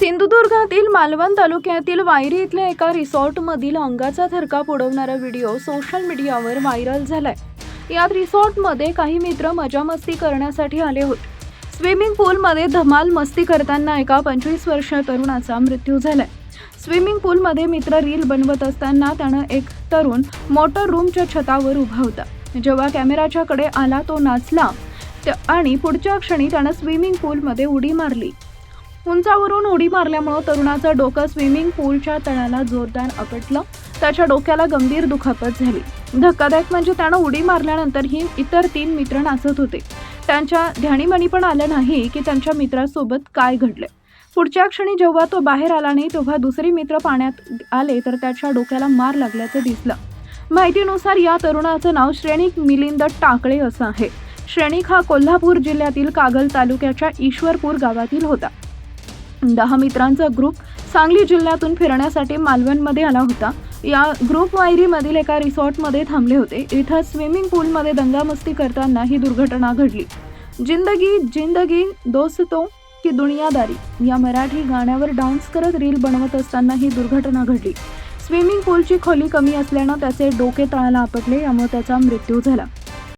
सिंधुदुर्गातील मालवण तालुक्यातील वायरी इथल्या एका रिसॉर्टमधील अंगाचा थरकाप उडवणारा व्हिडिओ सोशल मीडियावर व्हायरल झालाय। यात रिसॉर्टमध्ये काही मित्र मजामस्ती करण्यासाठी आले होते। स्विमिंग पूलमध्ये धमाल मस्ती करताना एका 25 वर्षीय तरुणाचा मृत्यू झालाय। स्विमिंग पूलमध्ये मित्र रील बनवत असताना त्यानं एक तरुण मोटर रूमच्या छतावर उभा होता। जेव्हा कॅमेराच्या कडे आला तो नाचला आणि पुढच्या क्षणी त्यानं स्विमिंग पूलमध्ये उडी मारली। उंचावरून उडी मारल्यामुळे तरुणाचं डोकं स्विमिंग पूलच्या तळाला जोरदार आपटलं। त्याच्या डोक्याला गंभीर दुखापत झाली। धक्कादायक म्हणजे त्यानं उडी मारल्यानंतरही इतर 3 मित्र नाचत होते। त्यांच्या ध्यानीमनी पण आलं नाही की त्यांच्या मित्रासोबत काय घडले। पुढच्या क्षणी जेव्हा तो बाहेर आला नाही तेव्हा दुसरे मित्र पाण्यात आले तर त्याच्या डोक्याला मार लागल्याचं दिसलं। माहितीनुसार या तरुणाचं नाव श्रेणिक मिलिंद टाकळे असं आहे। श्रेणिक हा कोल्हापूर जिल्ह्यातील कागल तालुक्याच्या ईश्वरपूर गावातील होता। 10 मित्रांचा ग्रुप सांगली जिल्ह्यातून फिरण्यासाठी मालवणमध्ये आला होता। या ग्रुप वायरीमधील एका रिसॉर्टमध्ये थांबले होते। इथं स्विमिंग पूलमध्ये दंगामस्ती करताना ही दुर्घटना घडली। जिंदगी जिंदगी दोस्तों की दुनियादारी या मराठी गाण्यावर डान्स करत रील बनवत असताना ही दुर्घटना घडली। स्विमिंग पूलची खोली कमी असल्यानं त्याचे डोके तळाला आपटले, यामुळे त्याचा मृत्यू झाला।